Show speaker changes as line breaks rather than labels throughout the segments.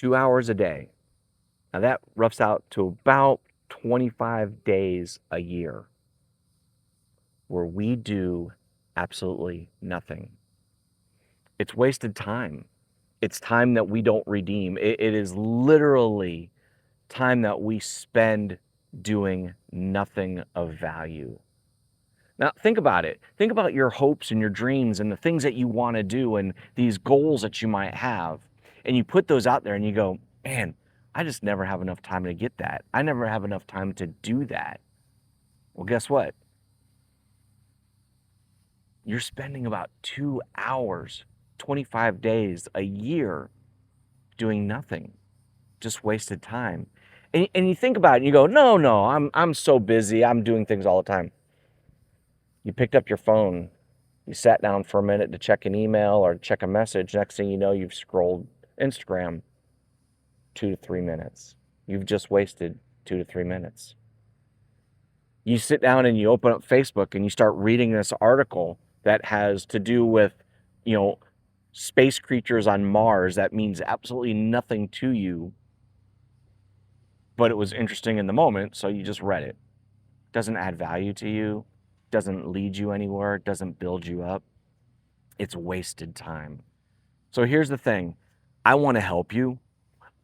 2 hours a day. Now that roughs out to about 25 days a year where we do absolutely nothing. It's wasted time. It's time that we don't redeem. It is literally time that we spend doing nothing of value. Now, think about it. Think about your hopes and your dreams and the things that you want to do and these goals that you might have. And you put those out there and you go, man, I just never have enough time to get that. I never have enough time to do that. Well, guess what? You're spending about 2 hours, 25 days a year doing nothing, just wasted time. And you think about it and you go, no, I'm so busy. I'm doing things all the time. You picked up your phone, you sat down for a minute to check an email or check a message. Next thing you know, you've scrolled Instagram 2 to 3 minutes. You've just wasted 2 to 3 minutes. You sit down and you open up Facebook and you start reading this article that has to do with, you know, space creatures on Mars that means absolutely nothing to you, but it was interesting in the moment, so you just read it. Doesn't add value to you, doesn't lead you anywhere, doesn't build you up. It's wasted time. So here's the thing. I want to help you.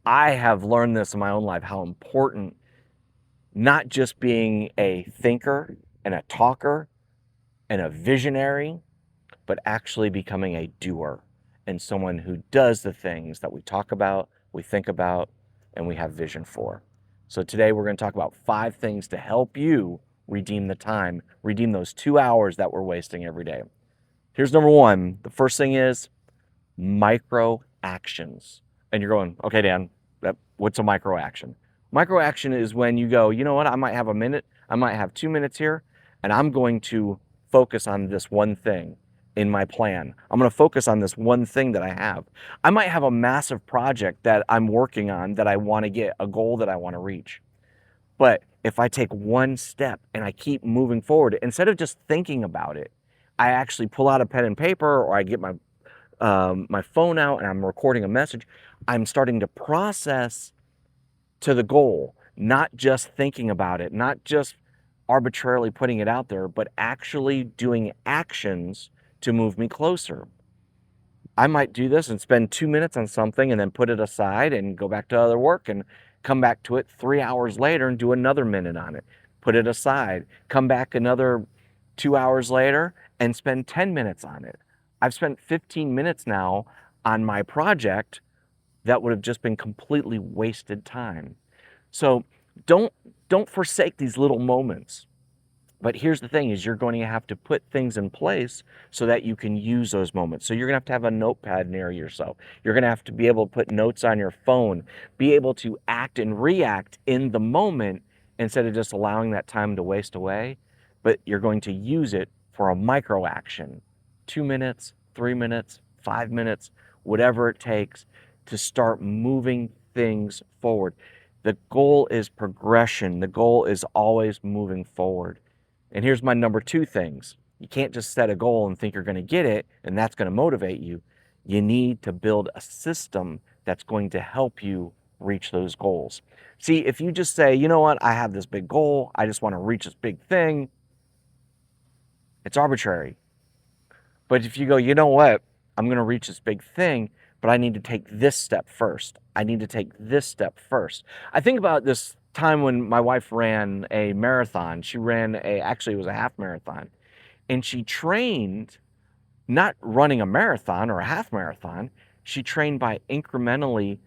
I have learned this in my own life, how important not just being a thinker and a talker and a visionary, but actually becoming a doer and someone who does the things that we talk about, we think about, and we have vision for. So today we're going to talk about 5 things to help you redeem the time, redeem those 2 hours that we're wasting every day. Here's number 1. The first thing is micro actions. And you're going, okay, Dan, what's a micro action? Micro action is when you go, you know what, I might have a minute, I might have 2 minutes here, and I'm going to focus on this one thing in my plan. I'm going to focus on this one thing that I have. I might have a massive project that I'm working on that I want to get, a goal that I want to reach. But if I take one step and I keep moving forward, instead of just thinking about it, I actually pull out a pen and paper, or I get my phone out and I'm recording a message. I'm starting to process to the goal, not just thinking about it, not just arbitrarily putting it out there, but actually doing actions to move me closer. I might do this and spend 2 minutes on something and then put it aside and go back to other work and come back to it 3 hours later and do another minute on it, put it aside, come back another 2 hours later and spend 10 minutes on it. I've spent 15 minutes now on my project that would have just been completely wasted time. So don't forsake these little moments. But here's the thing is you're going to have to put things in place so that you can use those moments. So you're going to have a notepad near yourself. You're going to have to be able to put notes on your phone, be able to act and react in the moment instead of just allowing that time to waste away. But you're going to use it for a micro action, 2 minutes, 3 minutes, 5 minutes, whatever it takes to start moving things forward. The goal is progression. The goal is always moving forward. And here's my number 2 things. You can't just set a goal and think you're going to get it and that's going to motivate you. You need to build a system that's going to help you reach those goals. See, if you just say, you know what, I have this big goal, I just want to reach this big thing, it's arbitrary. But if you go, you know what, I'm going to reach this big thing, but I need to take this step first. I need to take this step first. I think about this time when my wife ran a marathon. She ran actually it was a half marathon. And she trained not running a marathon or a half marathon. She trained by incrementally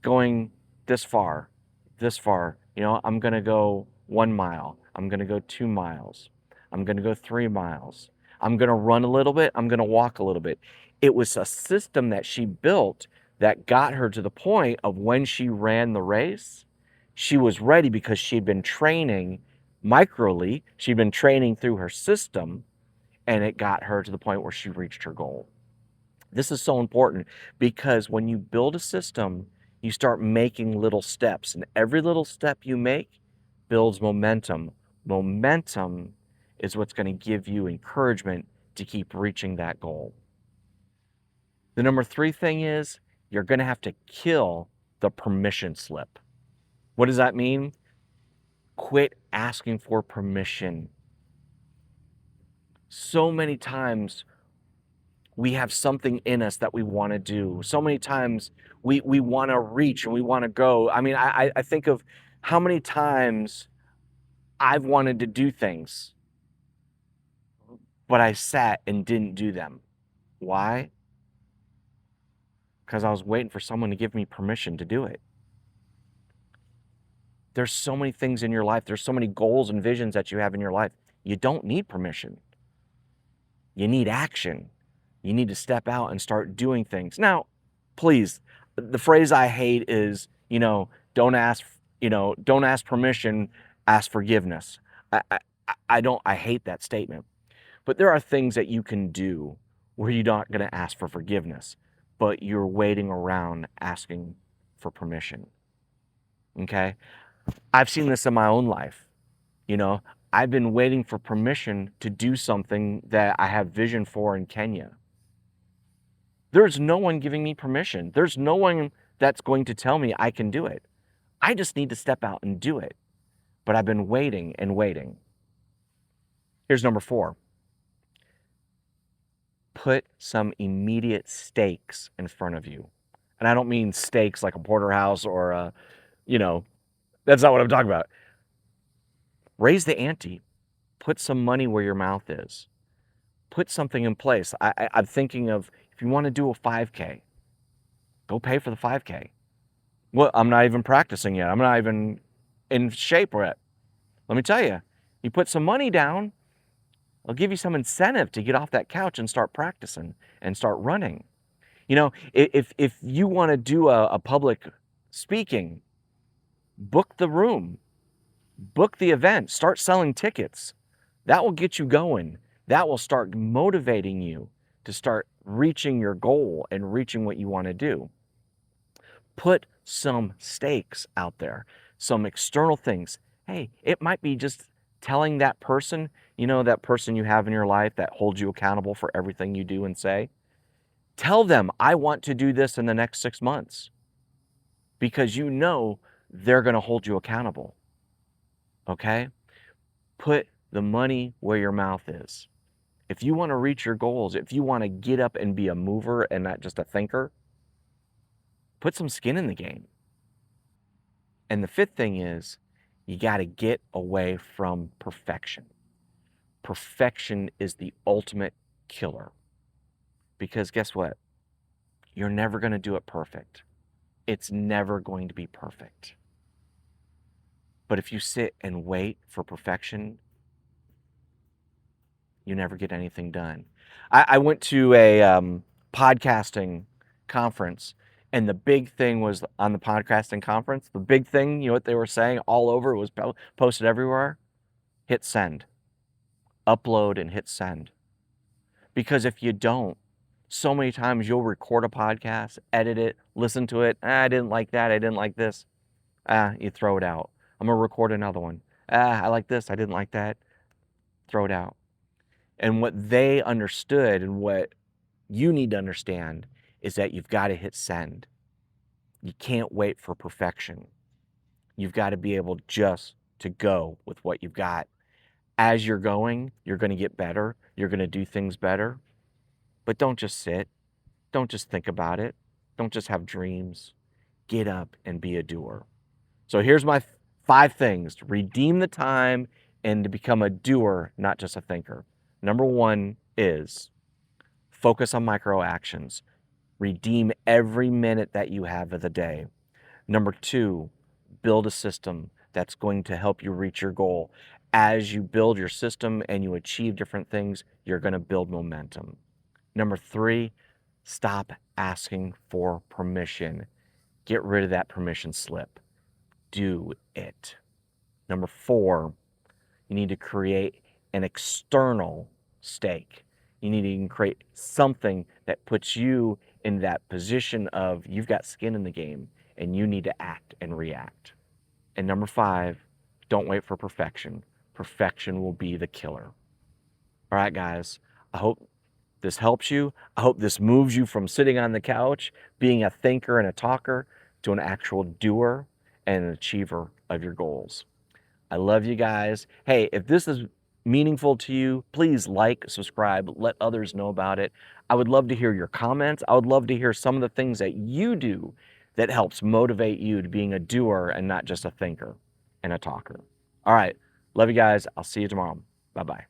going this far. You know, I'm going to go 1 mile. I'm going to go 2 miles. I'm going to go 3 miles. I'm going to run a little bit. I'm going to walk a little bit. It was a system that she built that got her to the point of when she ran the race, she was ready because she'd been training microly. She'd been training through her system, and it got her to the point where she reached her goal. This is so important because when you build a system, you start making little steps, and every little step you make builds momentum. Momentum is what's going to give you encouragement to keep reaching that goal. The number 3 thing is you're going to have to kill the permission slip. What does that mean? Quit asking for permission. So many times we have something in us that we want to do. So many times we want to reach and we want to go. I mean, I think of how many times I've wanted to do things, but I sat and didn't do them. Why? Because I was waiting for someone to give me permission to do it. There's so many things in your life. There's so many goals and visions that you have in your life. You don't need permission. You need action. You need to step out and start doing things. Now, please, the phrase I hate is, don't ask permission, ask forgiveness. I hate that statement. But there are things that you can do where you're not going to ask for forgiveness, but you're waiting around asking for permission. Okay? I've seen this in my own life. I've been waiting for permission to do something that I have vision for in Kenya. There's no one giving me permission. There's no one that's going to tell me I can do it. I just need to step out and do it. But I've been waiting and waiting. Here's number 4. Put some immediate stakes in front of you. And I don't mean stakes like a porterhouse or that's not what I'm talking about. Raise the ante. Put some money where your mouth is. Put something in place. I'm thinking of, if you want to do a 5K, go pay for the 5K. Well, I'm not even practicing yet. I'm not even in shape yet. Let me tell you, you put some money down, I'll give you some incentive to get off that couch and start practicing and start running. If you want to do a public speaking, book the room, book the event, start selling tickets. That will get you going. That will start motivating you to start reaching your goal and reaching what you want to do. Put some stakes out there, some external things. Hey, it might be just telling that person, that person you have in your life that holds you accountable for everything you do and say. Tell them, I want to do this in the next 6 months, because they're going to hold you accountable. Okay? Put the money where your mouth is. If you want to reach your goals, if you want to get up and be a mover and not just a thinker, put some skin in the game. And the 5th thing is, you got to get away from perfection. Perfection is the ultimate killer. Because guess what? You're never going to do it perfect. It's never going to be perfect. But if you sit and wait for perfection, you never get anything done. I went to a podcasting conference, and the big thing was on the podcasting conference. The big thing, what they were saying all over, it was posted everywhere. Hit send. Upload and hit send. Because if you don't, so many times you'll record a podcast, edit it, listen to it. I didn't like that. I didn't like this. You throw it out. I'm going to record another one. I like this. I didn't like that. Throw it out. And what they understood and what you need to understand is that you've got to hit send. You can't wait for perfection. You've got to be able just to go with what you've got. As you're going, you're going to get better. You're going to do things better. But don't just sit. Don't just think about it. Don't just have dreams. Get up and be a doer. So here's my 5 things to redeem the time and to become a doer, not just a thinker. Number 1 is focus on micro actions. Redeem every minute that you have of the day. Number 2, build a system that's going to help you reach your goal. As you build your system and you achieve different things, you're going to build momentum. Number 3, stop asking for permission. Get rid of that permission slip. Do it. Number 4, you need to create an external stake. You need to create something that puts you in that position of you've got skin in the game and you need to act and react. And number 5, don't wait for perfection. Perfection will be the killer. All right, guys, I hope this helps you. I hope this moves you from sitting on the couch, being a thinker and a talker, to an actual doer and an achiever of your goals. I love you guys. Hey, if this is meaningful to you, please like, subscribe, let others know about it. I would love to hear your comments. I would love to hear some of the things that you do that helps motivate you to being a doer and not just a thinker and a talker. All right. Love you guys. I'll see you tomorrow. Bye-bye.